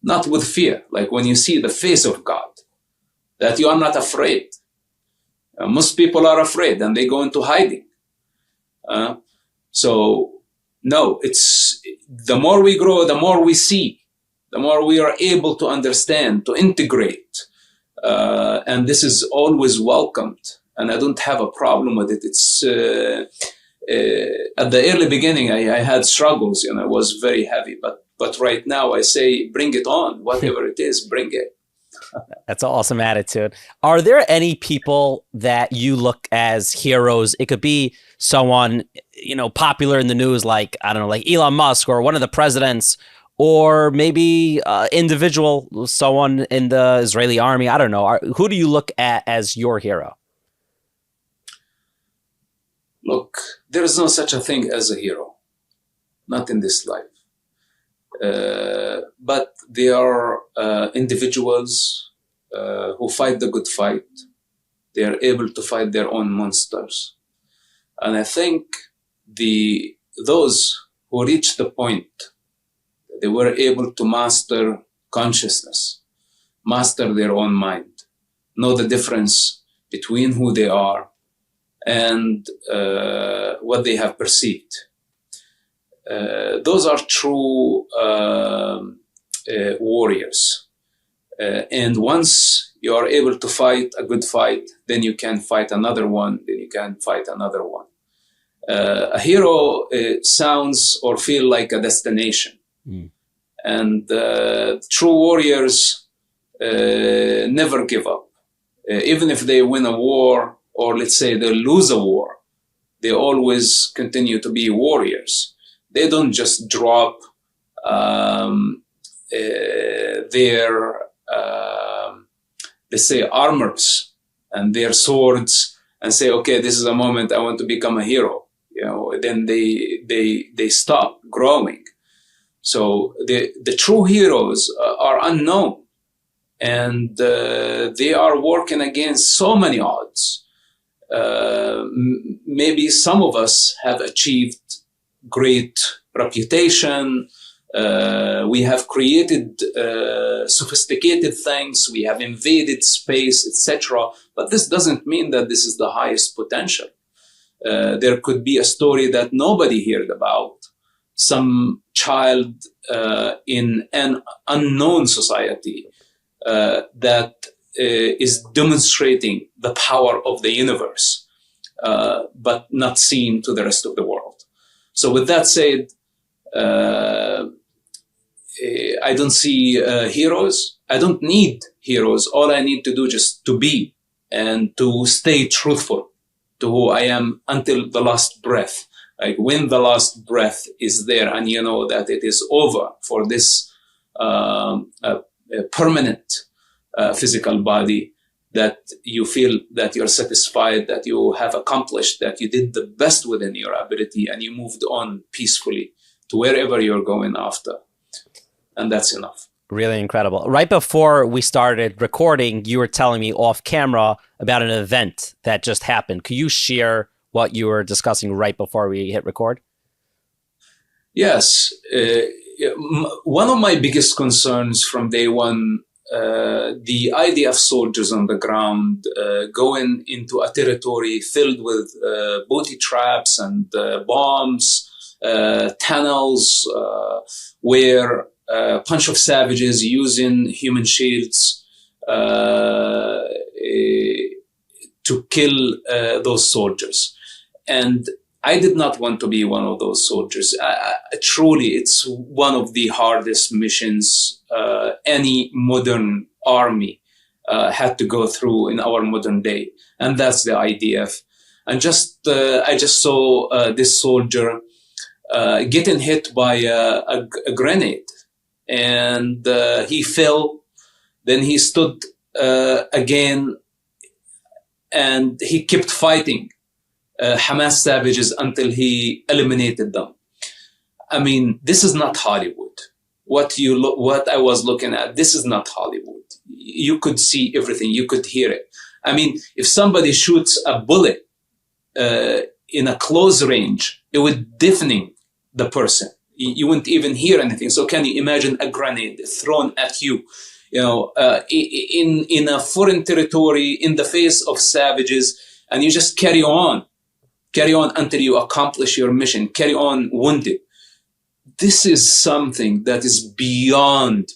not with fear, like when you see the face of God, that you are not afraid. Most people are afraid and they go into hiding. So no, it's the more we grow, the more we see, the more we are able to understand, to integrate. And this is always welcomed. And I don't have a problem with it. It's at the early beginning, I had struggles, you know, it was very heavy. But right now I say, bring it on. Whatever it is, bring it. That's an awesome attitude. Are there any people that you look as heroes? It could be someone, you know, popular in the news, like, I don't know, like Elon Musk or one of the presidents, or maybe individual, someone in the Israeli army. I don't know. Who do you look at as your hero? Look, there is no such a thing as a hero, not in this life. But they are individuals who fight the good fight. They are able to fight their own monsters. And I think those who reach the point that they were able to master consciousness, master their own mind, know the difference between who they are and what they have perceived. Those are true warriors. And once you are able to fight a good fight, then you can fight another one, then you can fight another one. A hero sounds or feel like a destination. Mm. And true warriors never give up. Even if they win a war, or let's say they lose a war, they always continue to be warriors. They don't just drop their, let's say, armors and their swords and say, okay, this is a moment I want to become a hero. You know, then they stop growing. So the true heroes are unknown, and they are working against so many odds. Maybe some of us have achieved great reputation. We have created sophisticated things. We have invaded space, etc. But this doesn't mean that this is the highest potential. There could be a story that nobody heard about. Some child in an unknown society that is demonstrating the power of the universe, but not seen to the rest of the world. So with that said, I don't see heroes. I don't need heroes. All I need to do just to be and to stay truthful to who I am until the last breath. Like when the last breath is there and you know that it is over for this permanent physical body, that you feel that you're satisfied, that you have accomplished, that you did the best within your ability and you moved on peacefully to wherever you're going after. And that's enough. Really incredible. Right before we started recording, you were telling me off camera about an event that just happened. Could you share what you were discussing right before we hit record? Yes. One of my biggest concerns from day one, the IDF soldiers on the ground going into a territory filled with booty traps and bombs, tunnels, where a bunch of savages using human shields to kill those soldiers. And I did not want to be one of those soldiers. Truly, it's one of the hardest missions any modern army had to go through in our modern day. And that's the IDF. And I just saw this soldier getting hit by a grenade. And he fell. Then he stood again, and he kept fighting Hamas savages until he eliminated them. I mean, this is not Hollywood. What I was looking at, this is not Hollywood. You could see everything. You could hear it. I mean, if somebody shoots a bullet in a close range, it would deafen the person. You wouldn't even hear anything. So can you imagine a grenade thrown at you, in a foreign territory, in the face of savages, and you just carry on until you accomplish your mission, carry on wounded. This is something that is beyond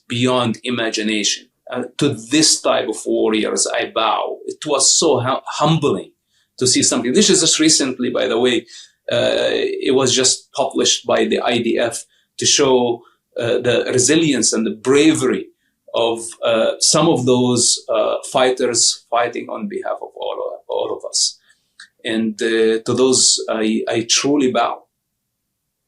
imagination. To this type of warriors, I bow. It was so humbling to see something. This is just recently, by the way. It was just published by the IDF to show the resilience and the bravery of some of those fighters fighting on behalf of all of us. And to those, I truly bow.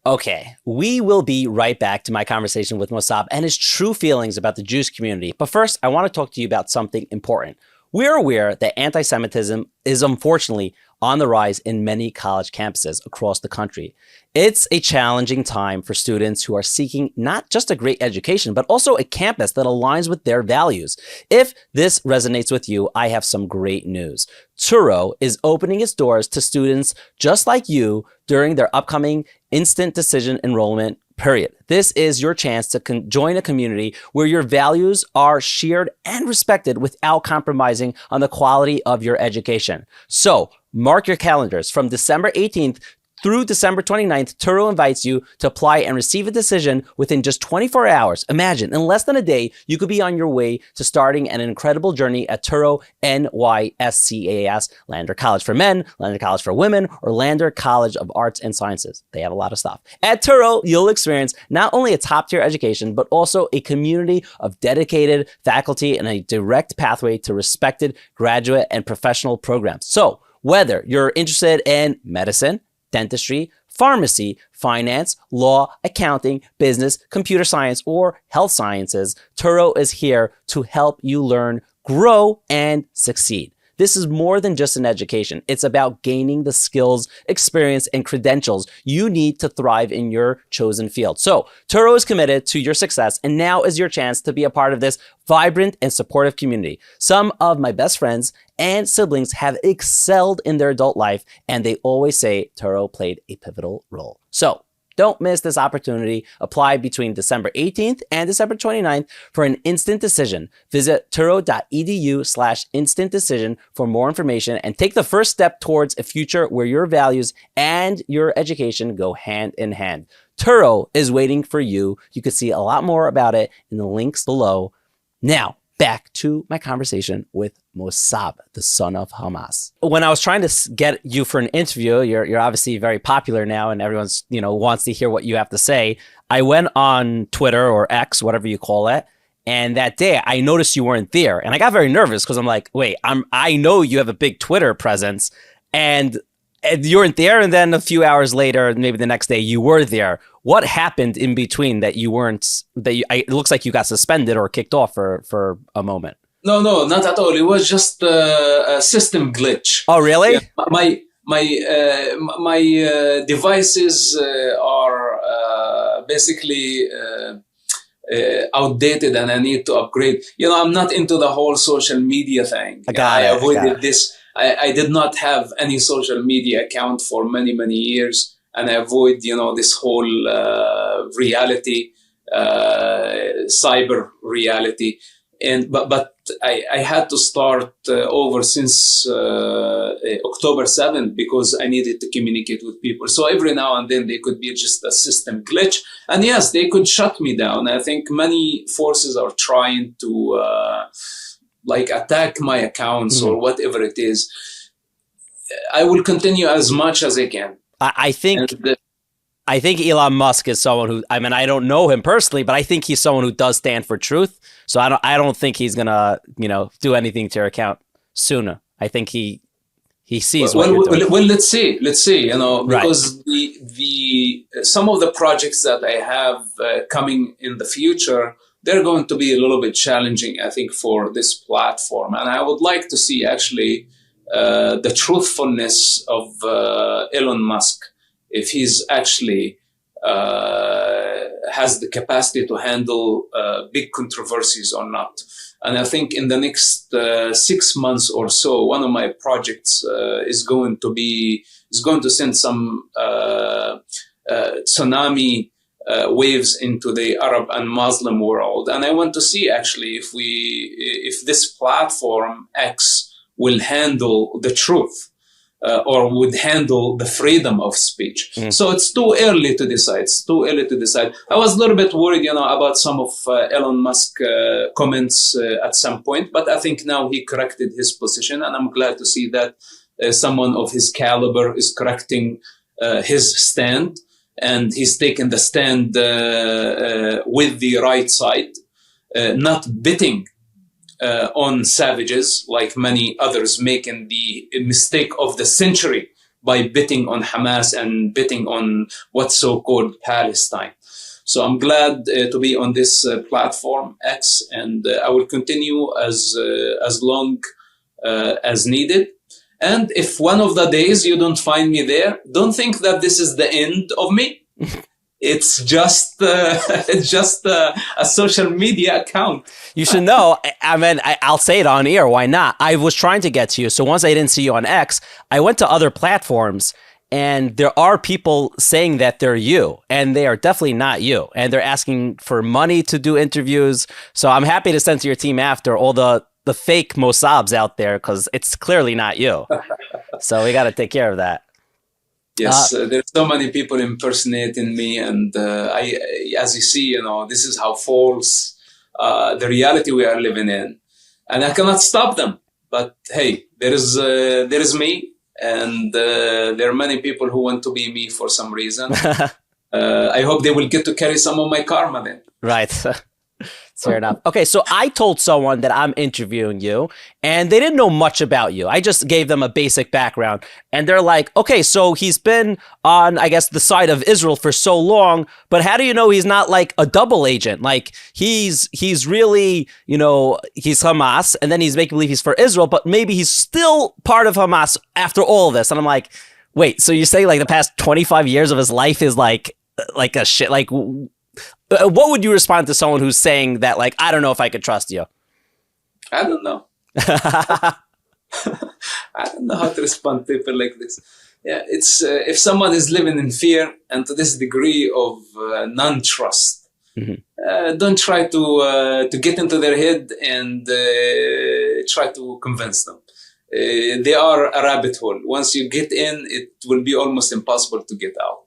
Okay, we will be right back to my conversation with Mosab and his true feelings about the Jewish community. But first, I want to talk to you about something important. We're aware that anti-Semitism is unfortunately on the rise in many college campuses across the country. It's a challenging time for students who are seeking not just a great education, but also a campus that aligns with their values. If this resonates with you, I have some great news. Turo is opening its doors to students just like you during their upcoming instant decision enrollment period. This is your chance to join a community where your values are shared and respected without compromising on the quality of your education. So mark your calendars. From December 18th through December 29th, Turo invites you to apply and receive a decision within just 24 hours. Imagine, in less than a day, you could be on your way to starting an incredible journey at Turo NYSCAS, Lander College for Men, Lander College for Women, or Lander College of Arts and Sciences. They have a lot of stuff. At Turo, you'll experience not only a top-tier education, but also a community of dedicated faculty and a direct pathway to respected graduate and professional programs. So whether you're interested in medicine, dentistry, pharmacy, finance, law, accounting, business, computer science, or health sciences, Turo is here to help you learn, grow, and succeed. This is more than just an education. It's about gaining the skills, experience, and credentials you need to thrive in your chosen field. So Turo is committed to your success, and now is your chance to be a part of this vibrant and supportive community. Some of my best friends and siblings have excelled in their adult life, and they always say Turo played a pivotal role. So don't miss this opportunity. Apply between December 18th and December 29th for an instant decision. Visit turo.edu/instant decision for more information and take the first step towards a future where your values and your education go hand in hand. Turo is waiting for you. You can see a lot more about it in the links below. Now, back to my conversation with Mosab, the son of Hamas. When I was trying to get you for an interview, you're obviously very popular now, and everyone's wants to hear what you have to say. I went on Twitter or X, whatever you call it, and that day I noticed you weren't there, and I got very nervous because I'm like, wait, I know you have a big Twitter presence, and you weren't there, and then a few hours later, maybe the next day, you were there. What happened in between that you weren't? It looks like you got suspended or kicked off for a moment. No, not at all. It was just a system glitch. Oh, really? Yeah, my devices are basically outdated, and I need to upgrade. I'm not into the whole social media thing. I avoided this. I did not have any social media account for many, many years, and I avoid, this whole reality, cyber reality. But I had to start over since October 7th because I needed to communicate with people. So every now and then there could be just a system glitch. And yes, they could shut me down. I think many forces are trying to attack my accounts or whatever it is. I will continue as much as I can. I think Elon Musk is someone who, I don't know him personally, but I think he's someone who does stand for truth. So I don't think he's gonna, do anything to your account sooner. I think he sees what you're doing. Well, let's see, because the some of the projects that I have coming in the future, they're going to be a little bit challenging, I think, for this platform. And I would like to see actually the truthfulness of Elon Musk, if he's actually has the capacity to handle big controversies or not. And I think in the next 6 months or so, one of my projects is going to send some tsunami waves into the Arab and Muslim world. And I want to see actually if this platform X will handle the truth. Or would handle the freedom of speech. So it's too early to decide. I was a little bit worried, about some of Elon Musk comments at some point, but I think now he corrected his position, and I'm glad to see that someone of his caliber is correcting his stand, and he's taken the stand with the right side, not betting on savages like many others, making the mistake of the century by betting on Hamas and betting on what's so-called Palestine. So I'm glad to be on this platform X, and I will continue as long as needed. And if one of the days you don't find me there, don't think that this is the end of me. It's just a social media account. You should know. I'll say it on air. Why not? I was trying to get to you. So once I didn't see you on X, I went to other platforms, and there are people saying that they're you, and they are definitely not you. And they're asking for money to do interviews. So I'm happy to send to your team after all the fake Mosabs out there, because it's clearly not you. So we got to take care of that. Yes, there's so many people impersonating me, and as you see, this is how false the reality we are living in, and I cannot stop them. But hey, there is me, and there are many people who want to be me for some reason. I hope they will get to carry some of my karma then. Right. Fair enough. Okay, so I told someone that I'm interviewing you, and they didn't know much about you. I just gave them a basic background, and they're like, okay, so he's been on, I guess, the side of Israel for so long, but how do you know he's not like a double agent? Like he's really, he's Hamas, and then he's making believe he's for Israel, but maybe he's still part of Hamas after all this. And I'm like, wait, so you say like the past 25 years of his life is like a shit, like... What would you respond to someone who's saying that, like, I don't know if I could trust you? I don't know. I don't know how to respond to people like this. Yeah, it's if someone is living in fear and to this degree of non-trust, don't try to get into their head and try to convince them. They are a rabbit hole. Once you get in, it will be almost impossible to get out.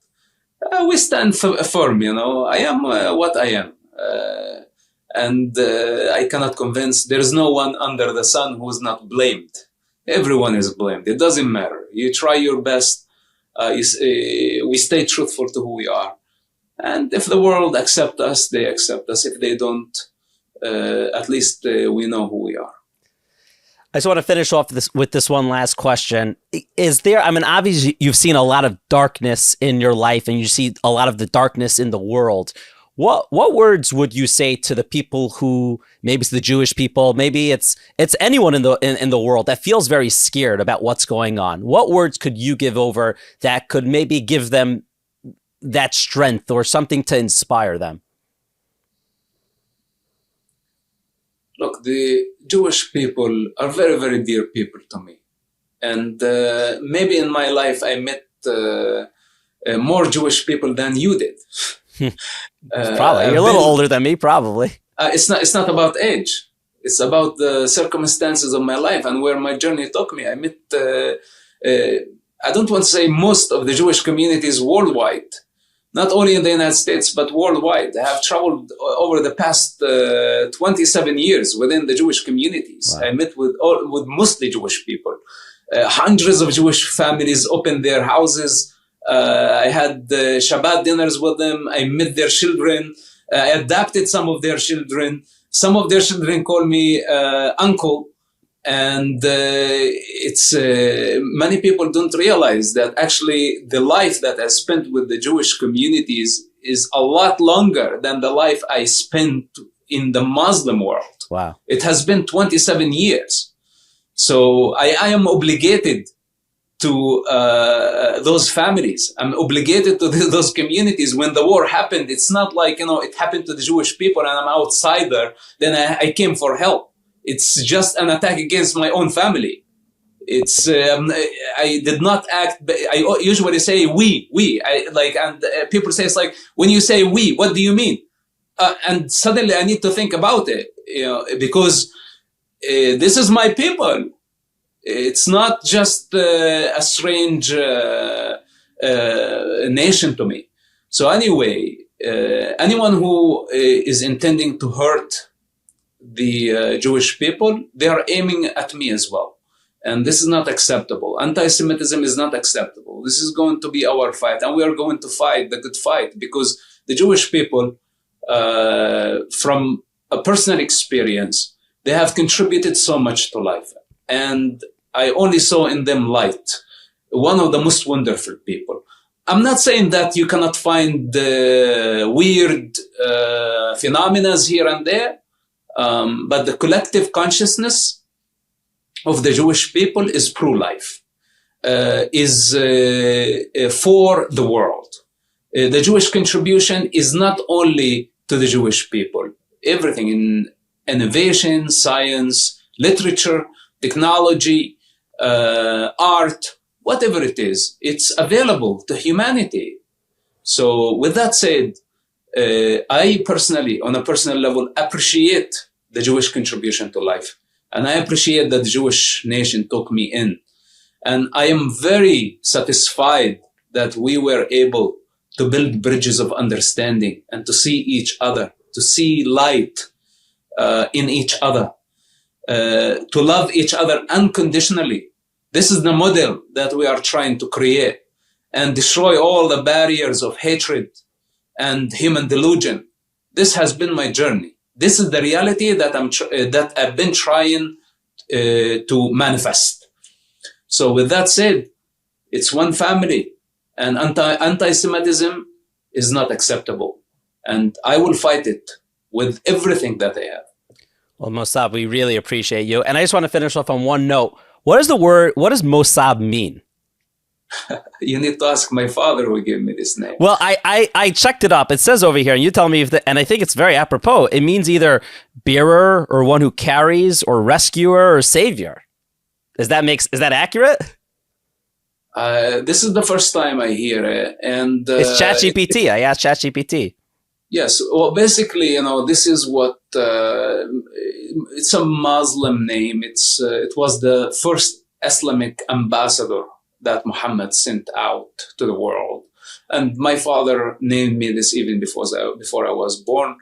We stand firm, I am what I am. And I cannot convince, there is no one under the sun who is not blamed. Everyone is blamed. It doesn't matter. You try your best. We stay truthful to who we are. And if the world accepts us, they accept us. If they don't, at least we know who we are. I just want to finish off with this one last question. Is there, I mean, obviously you've seen a lot of darkness in your life and you see a lot of the darkness in the world. What words would you say to the people who, maybe it's the Jewish people, maybe it's anyone in the world that feels very scared about what's going on? What words could you give over that could maybe give them that strength or something to inspire them? Look, the Jewish people are very, very dear people to me. And maybe in my life I met more Jewish people than you did. Probably. You're a little older than me, probably. It's not about age. It's about the circumstances of my life and where my journey took me. I met, I don't want to say most of the Jewish communities worldwide. Not only in the United States, but worldwide. I have traveled over the past 27 years within the Jewish communities. Wow. I met with mostly Jewish people. Hundreds of Jewish families opened their houses. I had Shabbat dinners with them. I met their children. I adopted some of their children. Some of their children call me uncle. And it's many people don't realize that actually the life that I spent with the Jewish communities is a lot longer than the life I spent in the Muslim world. Wow. It has been 27 years. So I am obligated to those families. I'm obligated to those communities. When the war happened, it's not like, it happened to the Jewish people and I'm an outsider, then I came for help. It's just an attack against my own family. It's I did not act. I usually say we. People say it's like, when you say we, what do you mean? And suddenly I need to think about it, because this is my people. It's not just a strange nation to me. So anyway, anyone who is intending to hurt the Jewish people, they are aiming at me as well. And this is not acceptable. Anti-Semitism is not acceptable. This is going to be our fight. And we are going to fight the good fight, because the Jewish people, from a personal experience, they have contributed so much to life. And I only saw in them light. One of the most wonderful people. I'm not saying that you cannot find weird phenomena here and there. But the collective consciousness of the Jewish people is pro-life, is for the world. The Jewish contribution is not only to the Jewish people. Everything in innovation, science, literature, technology, art, whatever it is, it's available to humanity. So with that said, I personally, on a personal level, appreciate the Jewish contribution to life. And I appreciate that the Jewish nation took me in. And I am very satisfied that we were able to build bridges of understanding and to see each other, to see light in each other, to love each other unconditionally. This is the model that we are trying to create and destroy all the barriers of hatred and human delusion. This has been my journey. This is the reality that I've been trying to manifest. So with that said, it's one family, and anti-Semitism is not acceptable. And I will fight it with everything that I have. Well, Mosab, we really appreciate you. And I just want to finish off on one note. What does Mosab mean? You need to ask my father who gave me this name. Well, I checked it up. It says over here, and you tell me and I think it's very apropos. It means either bearer or one who carries or rescuer or savior. Is that accurate? This is the first time I hear it. And it's ChatGPT. I asked ChatGPT. Yes. Well, basically, this is what, it's a Muslim name. It was the first Islamic ambassador that Muhammad sent out to the world. And my father named me this even before I was born.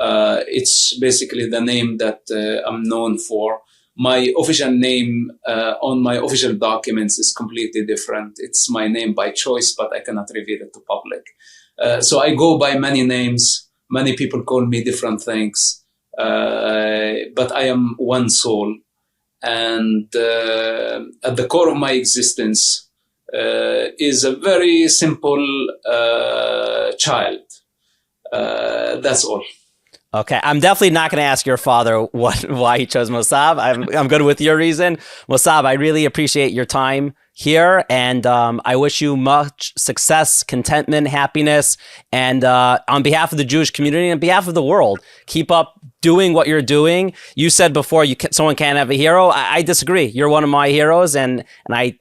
It's basically the name that I'm known for. My official name on my official documents is completely different. It's my name by choice, but I cannot reveal it to public. So I go by many names. Many people call me different things, but I am one soul. And at the core of my existence is a very simple child. That's all. Okay, I'm definitely not going to ask your father why he chose Mosab. I'm good with your reason. Mosab, I really appreciate your time here, and I wish you much success, contentment, happiness, and on behalf of the Jewish community and on behalf of the world, keep up doing what you're doing. You said before someone can't have a hero. I disagree. You're one of my heroes, and I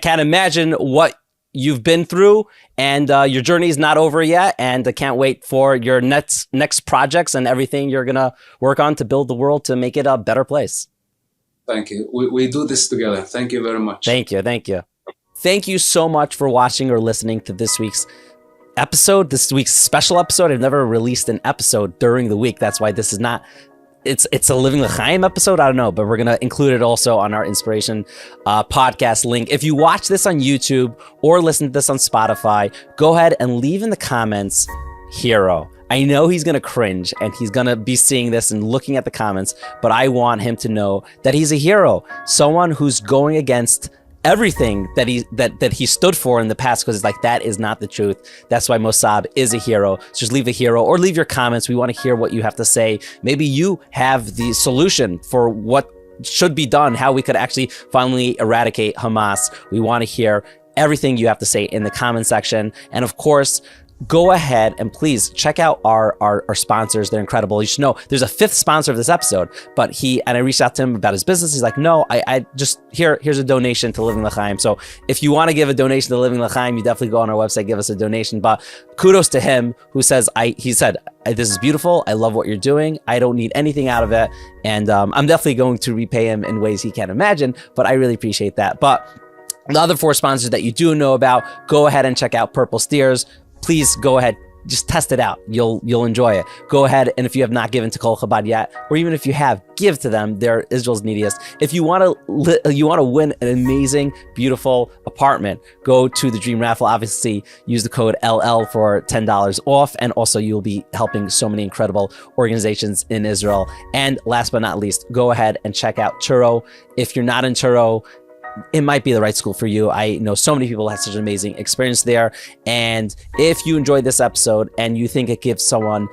can't imagine what you've been through, and your journey is not over yet, and I can't wait for your next projects and everything you're gonna work on to build the world to make it a better place. Thank you. We do this together. Thank you very much. Thank you. Thank you so much for watching or listening to this week's episode, this week's special episode. I've never released an episode during the week. That's why this is not, it's a Living L'Chaim episode. I don't know, but we're going to include it also on our inspiration podcast link. If you watch this on YouTube or listen to this on Spotify, go ahead and leave in the comments, hero. I know he's going to cringe and he's going to be seeing this and looking at the comments, but I want him to know that he's a hero, someone who's going against everything that he stood for in the past, because it's like, that is not the truth. That's why Mosab is a hero. So just leave a hero or leave your comments. We want to hear what you have to say. Maybe you have the solution for what should be done, how we could actually finally eradicate Hamas. We want to hear everything you have to say in the comment section. And of course, go ahead and please check out our sponsors. They're incredible. You should know there's a fifth sponsor of this episode, but I reached out to him about his business. He's like, no, I just, here's a donation to Living L'Chaim. So if you want to give a donation to Living L'Chaim, you definitely go on our website, give us a donation. But kudos to him who says, he said, this is beautiful. I love what you're doing. I don't need anything out of it. And I'm definitely going to repay him in ways he can't imagine, but I really appreciate that. But the other four sponsors that you do know about, go ahead and check out Purple Steers. Please go ahead, just test it out. You'll enjoy it. Go ahead, and if you have not given to Kol Chabad yet, or even if you have, give to them. They're Israel's neediest. If you want to win an amazing, beautiful apartment, go to the Dream Raffle. Obviously, use the code LL for $10 off, and also you'll be helping so many incredible organizations in Israel. And last but not least, go ahead and check out Turo. If you're not in Turo, it might be the right school for you. I know so many people have such an amazing experience there. And if you enjoyed this episode and you think it gives someone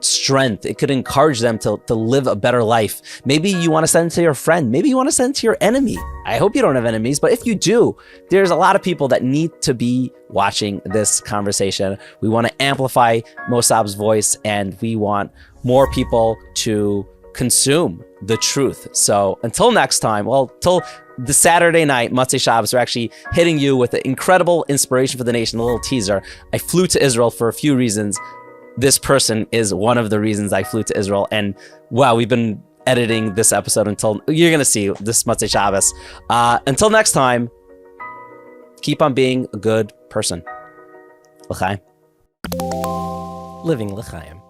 strength, it could encourage them to live a better life. Maybe you want to send it to your friend. Maybe you want to send it to your enemy. I hope you don't have enemies, but if you do, there's a lot of people that need to be watching this conversation. We want to amplify Mosab's voice, and we want more people to consume the truth. So until next time, till the Saturday night, Motzei Shabbos, are actually hitting you with an incredible inspiration for the nation, a little teaser. I flew to Israel for a few reasons. This person is one of the reasons I flew to Israel. And wow, we've been editing this episode until you're going to see this Motzei Shabbos. Until next time, keep on being a good person. L'chaim. Living L'chaim.